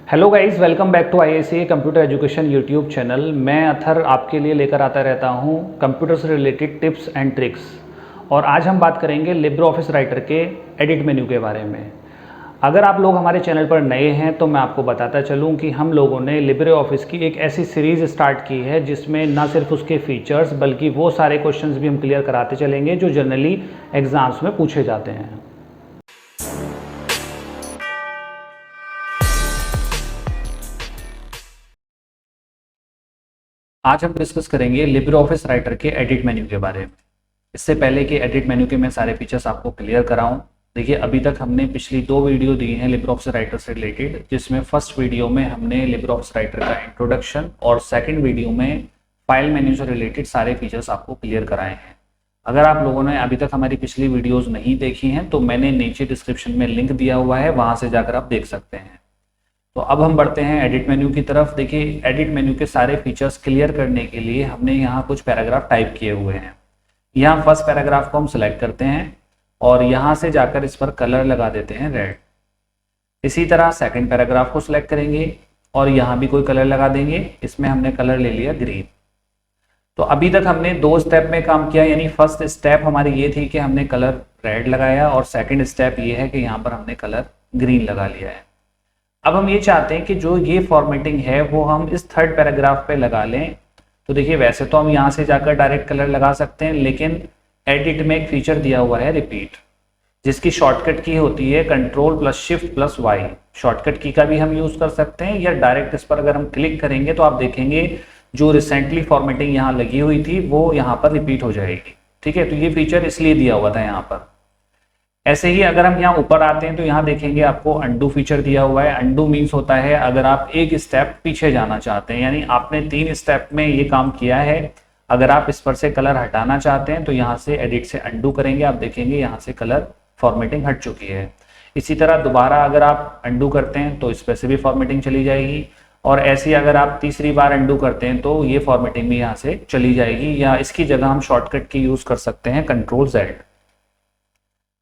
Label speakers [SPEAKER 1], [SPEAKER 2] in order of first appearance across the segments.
[SPEAKER 1] Hello guys, welcome back to IICA computer education YouTube channel. मैं अथर आपके लिए लेकर आता रहता हूं कंप्यूटर से रिलेटेड टिप्स एंड ट्रिक्स। और आज हम बात करेंगे लिब्रे ऑफिस राइटर के एडिट मेन्यू के बारे में। अगर आप लोग हमारे चैनल पर नए हैं तो मैं आपको बताता चलूं कि हम लोगों ने लिब्रे ऑफिस की एक ऐसी सीरीज़ स्टार्ट की है जिसमें ना सिर्फ उसके फीचर्स बल्कि वो सारे क्वेश्चंस भी हम क्लियर कराते चलेंगे जो जनरली एग्ज़ाम्स में पूछे जाते हैं। आज हम डिस्कस करेंगे लिब्रे ऑफिस राइटर के एडिट मेन्यू के बारे में। इससे पहले कि एडिट मेन्यू के मैं सारे फीचर्स आपको क्लियर कराऊं, देखिए अभी तक हमने पिछली 2 वीडियो दी हैं लिब्रे ऑफिस राइटर से रिलेटेड, जिसमें फर्स्ट वीडियो में हमने लिब्रे ऑफिस राइटर का इंट्रोडक्शन और सेकंड वीडियो में फाइल मेन्यू से रिलेटेड सारे फीचर्स आपको क्लियर कराए हैं। अगर आप लोगों ने अभी तक हमारी पिछली वीडियोज़ नहीं देखी हैं तो मैंने नीचे डिस्क्रिप्शन में लिंक दिया हुआ है, वहाँ से जाकर आप देख सकते हैं। तो अब हम बढ़ते हैं एडिट मेन्यू की तरफ। देखिए एडिट मेन्यू के सारे फीचर्स क्लियर करने के लिए हमने यहाँ कुछ पैराग्राफ टाइप किए हुए हैं। यहाँ फर्स्ट पैराग्राफ को हम सिलेक्ट करते हैं और यहाँ से जाकर इस पर कलर लगा देते हैं रेड। इसी तरह सेकंड पैराग्राफ को सिलेक्ट करेंगे और यहाँ भी कोई कलर लगा देंगे, इसमें हमने कलर ले लिया ग्रीन। तो अभी तक हमने 2 स्टेप में काम किया, यानी फर्स्ट स्टेप हमारी ये थी कि हमने कलर रेड लगाया और सेकेंड स्टेप ये है कि यहाँ पर हमने कलर ग्रीन लगा लिया है। अब हम ये चाहते हैं कि जो ये फॉर्मेटिंग है वो हम इस थर्ड पैराग्राफ पे लगा लें। तो देखिए वैसे तो हम यहाँ से जाकर डायरेक्ट कलर लगा सकते हैं, लेकिन एडिट में एक फीचर दिया हुआ है रिपीट, जिसकी शॉर्टकट की होती है Ctrl+Shift+Y। शॉर्टकट की का भी हम यूज कर सकते हैं या डायरेक्ट इस पर अगर हम क्लिक करेंगे तो आप देखेंगे जो रिसेंटली फॉर्मेटिंग यहाँ लगी हुई थी वो यहाँ पर रिपीट हो जाएगी। ठीक है, तो ये फीचर इसलिए दिया हुआ था यहाँ पर। ऐसे ही अगर हम यहाँ ऊपर आते हैं तो यहाँ देखेंगे आपको अंडू फीचर दिया हुआ है। अंडू मीन्स होता है अगर आप एक स्टेप पीछे जाना चाहते हैं, यानी आपने 3 स्टेप में ये काम किया है, अगर आप इस पर से कलर हटाना चाहते हैं तो यहाँ से एडिट से अंडू करेंगे, आप देखेंगे यहाँ से कलर फॉर्मेटिंग हट चुकी है। इसी तरह दोबारा अगर आप अंडू करते हैं तो इस पर से भी फॉर्मेटिंग चली जाएगी, और ऐसी अगर आप तीसरी बार अंडू करते हैं तो ये फॉर्मेटिंग भी यहाँ से चली जाएगी, या इसकी जगह हम शॉर्टकट की यूज कर सकते हैं Ctrl+Z।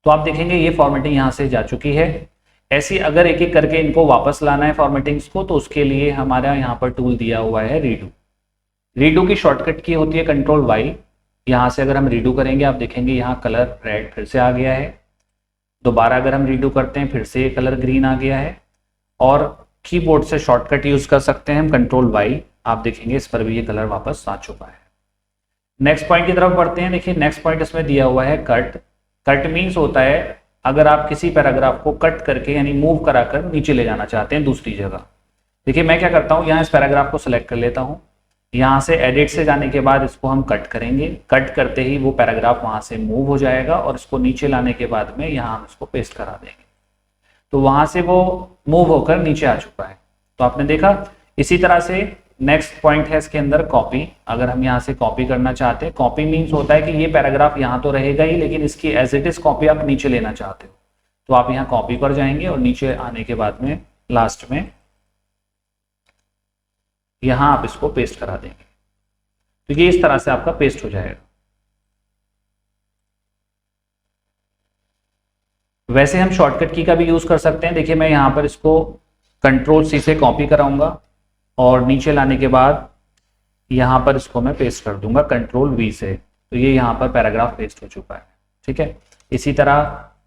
[SPEAKER 1] तो आप देखेंगे ये फॉर्मेटिंग यहाँ से जा चुकी है। ऐसी अगर एक एक करके इनको वापस लाना है फॉर्मेटिंग्स को, तो उसके लिए हमारा यहाँ पर टूल दिया हुआ है रीडू। रीडू की शॉर्टकट की होती है Ctrl+Y। यहाँ से अगर हम रीडू करेंगे आप देखेंगे यहाँ कलर रेड फिर से आ गया है। दोबारा अगर हम रीडू करते हैं फिर से ये कलर ग्रीन आ गया है। और कीबोर्ड से शॉर्टकट यूज कर सकते हैं हम Ctrl+Y, आप देखेंगे इस पर भी ये कलर वापस आ चुका है। नेक्स्ट पॉइंट की तरफ बढ़ते हैं। देखिए नेक्स्ट पॉइंट इसमें दिया हुआ है कट। कट मीन्स होता है अगर आप किसी पैराग्राफ को कट करके यानी मूव कराकर नीचे ले जाना चाहते हैं दूसरी जगह। देखिए मैं क्या करता हूँ, यहाँ इस पैराग्राफ को सिलेक्ट कर लेता हूँ, यहाँ से एडिट से जाने के बाद इसको हम कट करेंगे। कट करते ही वो पैराग्राफ वहाँ से मूव हो जाएगा और इसको नीचे लाने के बाद में यहाँ हम इसको पेस्ट करा देंगे, तो वहाँ से वो मूव होकर नीचे आ चुका है। तो आपने देखा। इसी तरह से नेक्स्ट पॉइंट है इसके अंदर कॉपी। अगर हम यहाँ से कॉपी करना चाहते हैं, कॉपी मीन्स होता है कि ये पैराग्राफ यहाँ तो रहेगा ही, लेकिन इसकी एज इट इज कॉपी आप नीचे लेना चाहते हो, तो आप यहाँ कॉपी पर जाएंगे और नीचे आने के बाद में लास्ट में यहाँ आप इसको पेस्ट करा देंगे। तो ये इस तरह से आपका पेस्ट हो जाएगा। वैसे हम शॉर्टकट की का भी यूज कर सकते हैं। देखिए मैं यहाँ पर इसको Ctrl+C से कॉपी कराऊंगा और नीचे लाने के बाद यहाँ पर इसको मैं पेस्ट कर दूंगा Ctrl+V से, तो ये यहाँ पर पैराग्राफ पेस्ट हो चुका है। ठीक है, इसी तरह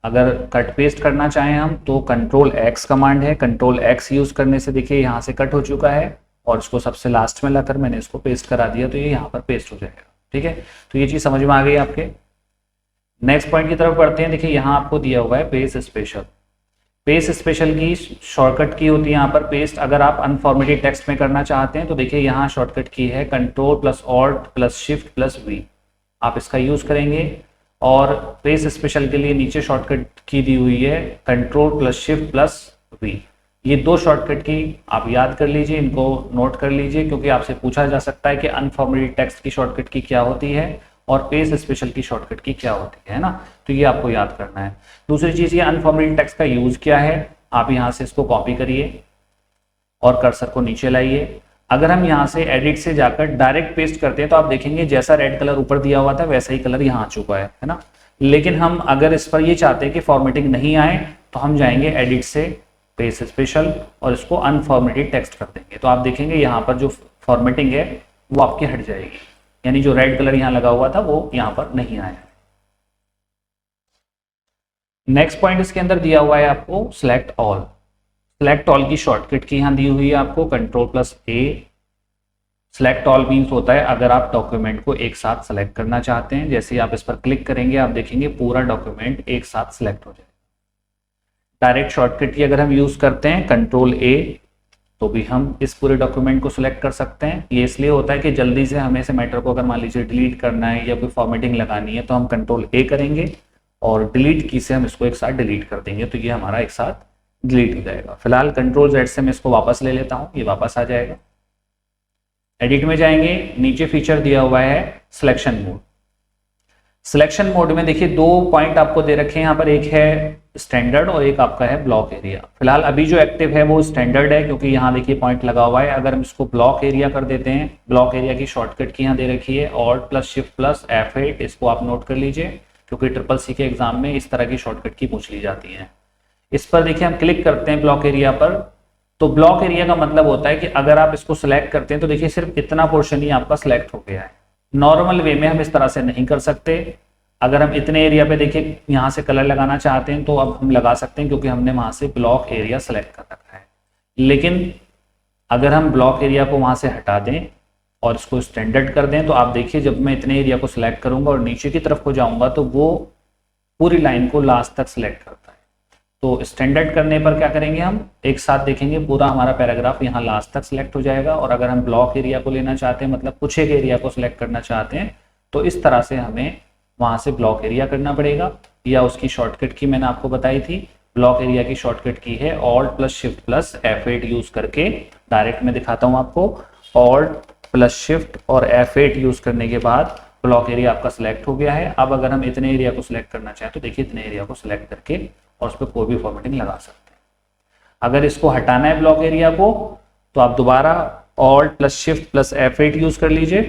[SPEAKER 1] अगर कट पेस्ट करना चाहें हम तो Ctrl+X कमांड है। Ctrl+X यूज करने से देखिए यहाँ से कट हो चुका है और इसको सबसे लास्ट में लाकर मैंने इसको पेस्ट करा दिया, तो ये यहाँ पर पेस्ट हो जाएगा। ठीक है, तो ये चीज समझ में आ गई आपके। नेक्स्ट पॉइंट की तरफ बढ़ते हैं। देखिए यहाँ आपको दिया हुआ है पेस्ट स्पेशल। पेस्ट स्पेशल की शॉर्टकट की होती है यहाँ पर पेस्ट। अगर आप अनफॉर्मेटेड टेक्स्ट में करना चाहते हैं तो देखिए यहाँ शॉर्टकट की है Ctrl+Alt+Shift+V, आप इसका यूज करेंगे। और पेस्ट स्पेशल के लिए नीचे शॉर्टकट की दी हुई है Ctrl+Shift+V। ये 2 शॉर्टकट की आप याद कर लीजिए, इनको नोट कर लीजिए, क्योंकि आपसे पूछा जा सकता है कि अनफॉर्मेटेड टेक्स्ट की शॉर्टकट की क्या होती है और पेस्ट स्पेशल की शॉर्टकट की क्या होती है ना, तो ये आपको याद करना है। दूसरी चीज ये अनफॉर्मेटेड टेक्स्ट का यूज क्या है, आप यहाँ से इसको कॉपी करिए और कर्सर को नीचे लाइए। अगर हम यहाँ से एडिट से जाकर डायरेक्ट पेस्ट करते हैं तो आप देखेंगे जैसा रेड कलर ऊपर दिया हुआ था वैसा ही कलर यहाँ आ चुका है ना। लेकिन हम अगर इस पर ये चाहते हैं कि फॉर्मेटिंग नहीं आए तो हम जाएंगे एडिट से स्पेस स्पेशल और इसको अनफॉर्मेटेड टेक्स्ट कर देंगे। तो आप देखेंगे यहाँ पर जो फॉर्मेटिंग है वो आपकी हट जाएगी, यानी जो रेड कलर यहाँ लगा हुआ था वो यहाँ पर नहीं आया। नेक्स्ट पॉइंट इसके अंदर दिया हुआ है आपको सिलेक्ट ऑल। सिलेक्ट ऑल की शॉर्टकट की यहाँ दी हुई है आपको Ctrl+A। सिलेक्ट ऑल मीन्स होता है अगर आप डॉक्यूमेंट को एक साथ सेलेक्ट करना चाहते हैं, जैसे ही आप इस पर क्लिक करेंगे आप देखेंगे पूरा डॉक्यूमेंट एक साथ सेलेक्ट हो जाएगा। डायरेक्ट शॉर्टकट की अगर हम यूज करते हैं Ctrl+A तो भी हम इस पूरे डॉक्यूमेंट को सिलेक्ट कर सकते हैं। ये इसलिए होता है कि जल्दी से हमें से मैटर को अगर मान लीजिए डिलीट करना है या कोई फॉर्मेटिंग लगानी है तो हम Ctrl+A करेंगे और डिलीट की से हम इसको एक साथ डिलीट कर देंगे, तो ये हमारा एक साथ डिलीट हो जाएगा। फिलहाल Ctrl+Z से मैं इसको वापस ले लेता हूँ, ये वापस आ जाएगा। एडिट में जाएंगे, नीचे फीचर दिया हुआ है सिलेक्शन मोड। सिलेक्शन मोड में देखिए दो पॉइंट आपको दे रखे हैं यहाँ पर, एक है स्टैंडर्ड और एक आपका है ब्लॉक एरिया। फिलहाल अभी जो एक्टिव है वो स्टैंडर्ड है क्योंकि यहाँ देखिए पॉइंट लगा हुआ है। अगर हम इसको ब्लॉक एरिया कर देते हैं, ब्लॉक एरिया की शॉर्टकट की यहाँ दे रखी है Alt+Shift+F8, इसको आप नोट कर लीजिए क्योंकि CCC के एग्जाम में इस तरह की शॉर्टकट की पूछ ली जाती है। इस पर देखिए हम क्लिक करते हैं ब्लॉक एरिया पर, तो ब्लॉक एरिया का मतलब होता है कि अगर आप इसको सिलेक्ट करते हैं तो देखिए सिर्फ इतना पोर्शन ही आपका सिलेक्ट हो गया है। नॉर्मल वे में हम इस तरह से नहीं कर सकते। अगर हम इतने एरिया पे देखिए यहाँ से कलर लगाना चाहते हैं तो अब हम लगा सकते हैं क्योंकि हमने वहां से ब्लॉक एरिया सेलेक्ट कर रखा है। लेकिन अगर हम ब्लॉक एरिया को वहां से हटा दें और इसको स्टैंडर्ड कर दें तो आप देखिए जब मैं इतने एरिया को सिलेक्ट करूंगा और नीचे की तरफ को जाऊंगा तो वो पूरी लाइन को लास्ट तक सिलेक्ट करता है। तो स्टैंडर्ड करने पर क्या करेंगे, हम एक साथ देखेंगे पूरा हमारा पैराग्राफ यहाँ लास्ट तक सिलेक्ट हो जाएगा। और अगर हम ब्लॉक एरिया को लेना चाहते हैं, मतलब कुछ एक एरिया को सिलेक्ट करना चाहते हैं, तो इस तरह से हमें वहां से ब्लॉक एरिया करना पड़ेगा। या उसकी शॉर्टकट की मैंने आपको बताई थी, ब्लॉक एरिया की शॉर्टकट की है Alt+Shift+F8 यूज करके। डायरेक्ट में दिखाता हूँ आपको, Alt+Shift और F8 यूज करने के बाद ब्लॉक एरिया आपका सिलेक्ट हो गया है। अब अगर हम इतने एरिया को सिलेक्ट करना चाहें तो देखिए इतने एरिया को सिलेक्ट करके और उस पर कोई भी फॉर्मेटिंग लगा सकते हैं। अगर इसको हटाना है ब्लॉक एरिया को तो आप दोबारा Alt+Shift+F8 यूज कर लीजिए,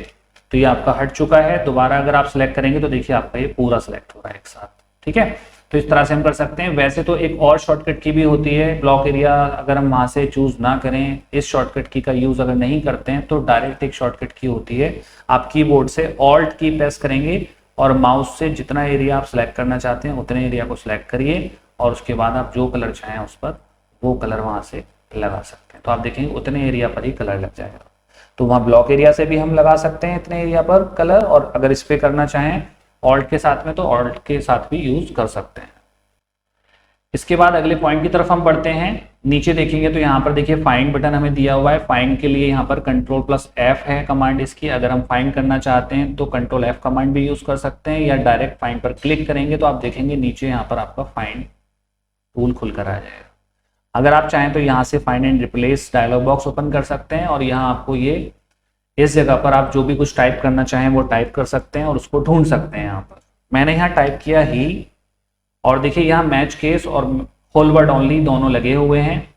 [SPEAKER 1] तो ये आपका हट चुका है। दोबारा अगर आप सिलेक्ट करेंगे तो देखिए आपका ये पूरा सिलेक्ट हो रहा है एक साथ। ठीक है, तो इस तरह से हम कर सकते हैं। वैसे तो एक और शॉर्टकट की भी होती है ब्लॉक एरिया, अगर हम वहां से चूज ना करें, इस शॉर्टकट की का यूज अगर नहीं करते हैं तो डायरेक्ट एक शॉर्टकट की होती है, आप कीबोर्ड से Alt की प्रेस करेंगे और माउस से जितना एरिया आप सिलेक्ट करना चाहते हैं उतने एरिया को सिलेक्ट करिए और उसके बाद आप जो कलर चाहें उस पर वो कलर वहां से लगा सकते हैं। तो आप देखेंगे उतने एरिया पर ही कलर लग जाएगा। तो वहां ब्लॉक एरिया से भी हम लगा सकते हैं इतने एरिया पर कलर, और अगर इस पे करना चाहें ऑल्ट के साथ में तो ऑल्ट के साथ भी यूज कर सकते हैं। इसके बाद अगले पॉइंट की तरफ हम बढ़ते हैं। नीचे देखेंगे तो यहाँ पर देखिए फाइंड बटन हमें दिया हुआ है। फाइंड के लिए यहाँ पर Ctrl+F है कमांड इसकी। अगर हम फाइंड करना चाहते हैं तो Ctrl+F कमांड भी यूज कर सकते हैं, या डायरेक्ट फाइंड पर क्लिक करेंगे तो आप देखेंगे नीचे यहाँ पर आपका फाइंड टूल खुलकर आ जाएगा। अगर आप चाहें तो यहाँ से find and replace dialog box open कर सकते हैं और यहाँ आपको ये इस जगह पर आप जो भी कुछ टाइप करना चाहें वो टाइप कर सकते हैं और उसको ढूंढ सकते हैं। यहाँ पर मैंने यहाँ टाइप किया ही, और देखिए यहाँ मैच केस और होल वर्ड ओनली दोनों लगे हुए हैं।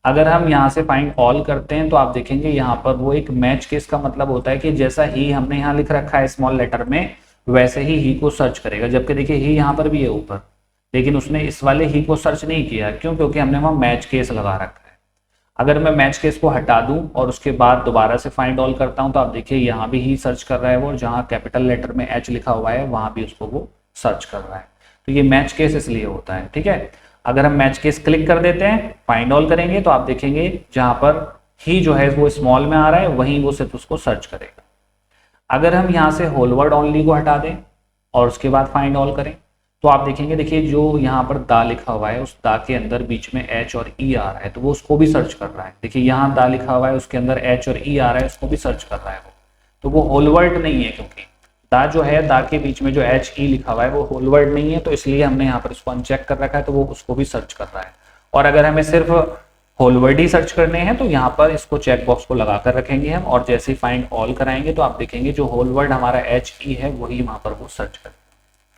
[SPEAKER 1] अगर हम यहाँ से फाइंड ऑल करते हैं तो आप देखेंगे यहाँ पर वो एक मैच केस का मतलब होता है कि जैसा ही हमने यहाँ लिख रखा है स्मॉल लेटर में वैसे ही को सर्च करेगा। जबकि देखिए ही यहाँ पर भी है ऊपर, लेकिन उसने इस वाले ही को सर्च नहीं किया। क्यों? क्योंकि हमने वहाँ मैच केस लगा रखा है। अगर मैं मैच केस को हटा दूं और उसके बाद दोबारा से फाइंड ऑल करता हूं तो आप देखिए यहाँ भी ही सर्च कर रहा है वो, जहाँ कैपिटल लेटर में H लिखा हुआ है वहां भी उसको वो सर्च कर रहा है। तो ये मैच केस इसलिए होता है। ठीक है, अगर हम मैच केस क्लिक कर देते हैं, फाइंड ऑल करेंगे तो आप देखेंगे जहां पर ही जो है वो स्मॉल में आ रहा है वहीं वो सिर्फ उसको सर्च करेगा। अगर हम यहाँ से होल वर्ड ओनली को हटा दें और उसके बाद फाइंड ऑल करें तो आप देखेंगे, देखिए जो यहाँ पर दा लिखा हुआ है उस दा के अंदर बीच में H और E आ रहा है तो वो उसको भी सर्च कर रहा है। देखिए यहाँ दा लिखा हुआ है उसके अंदर H और E आ रहा है, उसको भी सर्च कर रहा है वो। तो वो होल वर्ड नहीं है, क्योंकि दा जो है दा के बीच में जो H E लिखा हुआ है वो होल वर्ड नहीं है, तो इसलिए हमने यहाँ पर इसको अनचेक कर रखा है, तो वो उसको भी सर्च कर रहा है। और अगर हमें सिर्फ होल वर्ड ही सर्च करने हैं तो यहाँ पर इसको चेक बॉक्स को लगा कर रखेंगे हम, और जैसे ही फाइंड ऑल कराएंगे तो आप देखेंगे जो होल वर्ड हमारा H E है वही वहां पर वो सर्च करेगा।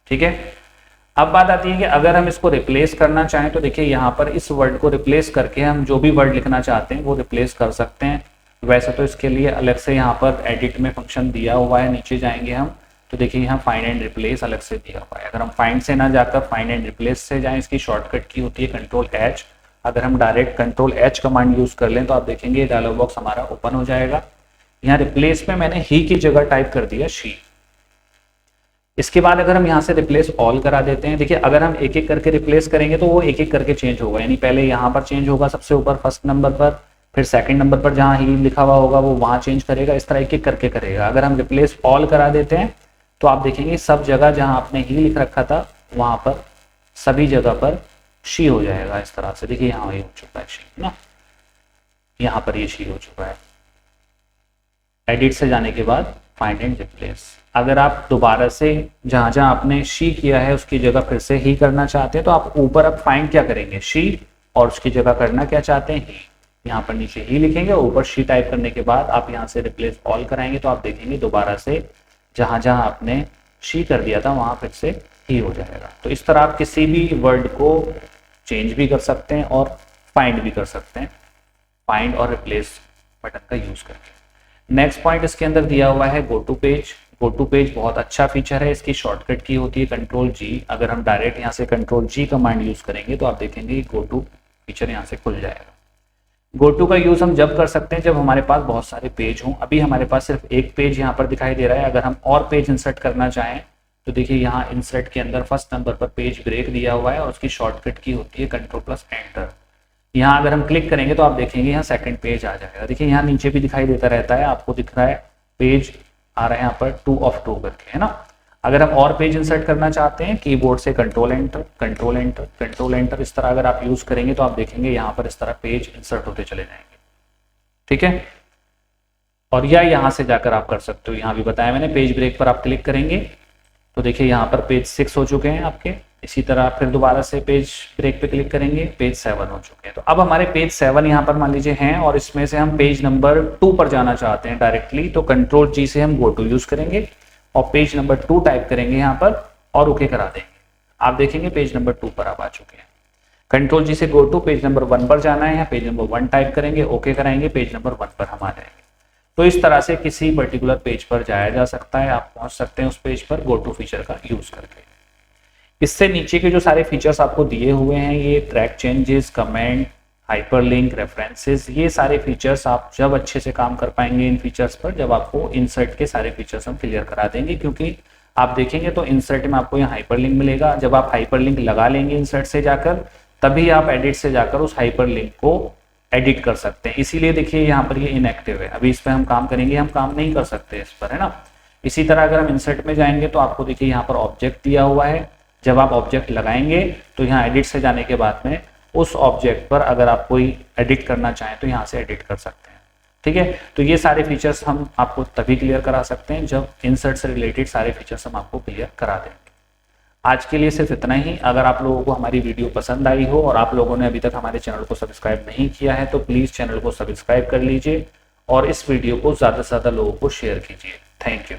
[SPEAKER 1] ठीक है, अब बात आती है कि अगर हम इसको रिप्लेस करना चाहें तो देखिए यहाँ पर इस वर्ड को रिप्लेस करके हम जो भी वर्ड लिखना चाहते हैं वो रिप्लेस कर सकते हैं। वैसे तो इसके लिए अलग से यहाँ पर एडिट में फंक्शन दिया हुआ है, नीचे जाएंगे हम तो देखिए यहाँ फाइंड एंड रिप्लेस अलग से दिया हुआ है। अगर हम फाइंड से ना जाकर फाइंड एंड रिप्लेस से जाएं, इसकी शॉर्टकट की होती है Ctrl+H अगर हम direct control H command use कर लें तो आप देखेंगे ये डायलॉग बॉक्स हमारा ओपन हो जाएगा। यहाँ रिप्लेस में मैंने ही की जगह टाइप कर दिया शी। इसके बाद अगर हम यहाँ से रिप्लेस ऑल करा देते हैं, देखिए अगर हम एक एक करके रिप्लेस करेंगे तो वो एक एक करके चेंज होगा, यानी पहले यहाँ पर चेंज होगा सबसे ऊपर फर्स्ट नंबर पर, फिर सेकंड नंबर पर जहाँ ही लिखा हुआ होगा वो वहाँ चेंज करेगा, इस तरह एक एक करके करेगा। अगर हम रिप्लेस ऑल करा देते हैं तो आप देखेंगे सब जगह जहाँ आपने ही लिख रखा था वहाँ पर सभी जगह पर शी हो जाएगा इस तरह से। देखिए यहाँ ये हो चुका है शी ना, यहाँ पर ये शी हो चुका है। एडिट से जाने के बाद फाइंड एंड रिप्लेस, अगर आप दोबारा से जहां जहां आपने शी किया है उसकी जगह फिर से ही करना चाहते हैं तो आप ऊपर अब फाइंड क्या करेंगे, शी, और उसकी जगह करना क्या चाहते हैं, ही। यहाँ पर नीचे ही लिखेंगे, ऊपर शी टाइप करने के बाद आप यहाँ से रिप्लेस ऑल कराएंगे तो आप देखेंगे दोबारा से जहां जहां आपने शी कर दिया था वहां फिर से ही हो जाएगा। तो इस तरह आप किसी भी वर्ड को चेंज भी कर सकते हैं और फाइंड भी कर सकते हैं, फाइंड और रिप्लेस बटन का यूज करके। नेक्स्ट पॉइंट इसके अंदर दिया हुआ है go to page. Go to page बहुत अच्छा फीचर है, इसकी शॉर्टकट की होती है कंट्रोल जी। अगर हम डायरेक्ट यहाँ से कंट्रोल जी कमांड यूज करेंगे तो आप देखेंगे गो टू फीचर यहाँ से खुल जाएगा। गो टू का यूज हम जब कर सकते हैं जब हमारे पास बहुत सारे पेज हों। अभी हमारे पास सिर्फ एक पेज यहाँ पर दिखाई दे रहा है, अगर हम और पेज इंसर्ट करना चाहें तो देखिए यहाँ इंसर्ट के अंदर फर्स्ट नंबर पर पेज ब्रेक दिया हुआ है और उसकी शॉर्टकट की होती है कंट्रोल प्लस एंटर। यहाँ अगर हम क्लिक करेंगे तो आप देखेंगे यहाँ सेकंड पेज आ जाएगा। देखिए यहाँ नीचे भी दिखाई देता रहता है, आपको दिख रहा है पेज आ रहा है यहाँ पर 2 of 2 करके, है ना। अगर हम और पेज इंसर्ट करना चाहते हैं कीबोर्ड से control enter control enter control enter इस तरह अगर आप यूज करेंगे तो आप देखेंगे यहाँ पर इस तरह पेज इंसर्ट होते चले जाएंगे, ठीक है। और या यहाँ से जाकर आप कर सकते हो, यहाँ भी बताया मैंने, पेज ब्रेक पर आप क्लिक करेंगे तो देखिए यहाँ पर पेज 6 हो चुके हैं आपके। इसी तरह फिर दोबारा से पेज ब्रेक पे क्लिक करेंगे, पेज 7 हो चुके हैं। तो अब हमारे पेज 7 यहाँ पर मान लीजिए हैं और इसमें से हम पेज नंबर 2 पर जाना चाहते हैं डायरेक्टली, तो कंट्रोल जी से हम गो टू यूज करेंगे और पेज नंबर 2 टाइप करेंगे यहाँ पर और ओके करा देंगे। आप देखेंगे पेज नंबर 2 पर आप आ चुके हैं। कंट्रोल जी से गो टू पेज नंबर 1 पर जाना है, पेज नंबर 1 टाइप करेंगे, ओके कराएंगे, पेज नंबर 1 पर हम आ जाएंगे। तो इस तरह से किसी पर्टिकुलर पेज पर जाया जा सकता है, आप पहुंच सकते हैं उस पेज पर गो टू फीचर का यूज करके। इससे नीचे के जो सारे फीचर्स आपको दिए हुए हैं, ये track changes, comment, hyperlink, references, ये सारे फीचर्स आप जब अच्छे से काम कर पाएंगे इन फीचर्स पर, जब आपको इंसर्ट के सारे फीचर्स हम क्लियर करा देंगे। क्योंकि आप देखेंगे तो इंसर्ट में आपको यहाँ हाइपरलिंक मिलेगा, जब आप हाइपरलिंक लगा लेंगे इंसर्ट से जाकर तभी आप एडिट से जाकर उस हाइपरलिंक को एडिट कर सकते हैं। इसीलिए देखिए यहाँ पर ये इनएक्टिव है, अभी इस पर हम काम करेंगे, हम काम नहीं कर सकते इस पर, है ना। इसी तरह अगर हम इंसर्ट में जाएंगे तो आपको देखिए यहाँ पर ऑब्जेक्ट दिया हुआ है, जब आप ऑब्जेक्ट लगाएंगे तो यहाँ एडिट से जाने के बाद में उस ऑब्जेक्ट पर अगर आप कोई एडिट करना चाहें तो यहाँ से एडिट कर सकते हैं, ठीक है। तो ये सारे फीचर्स हम आपको तभी क्लियर करा सकते हैं जब इंसर्ट से रिलेटेड सारे फीचर्स हम आपको क्लियर करा देंगे। आज के लिए सिर्फ इतना ही। अगर आप लोगों को हमारी वीडियो पसंद आई हो और आप लोगों ने अभी तक हमारे चैनल को सब्सक्राइब नहीं किया है तो प्लीज़ चैनल को सब्सक्राइब कर लीजिए और इस वीडियो को ज़्यादा से ज़्यादा लोगों को शेयर कीजिए। Thank you.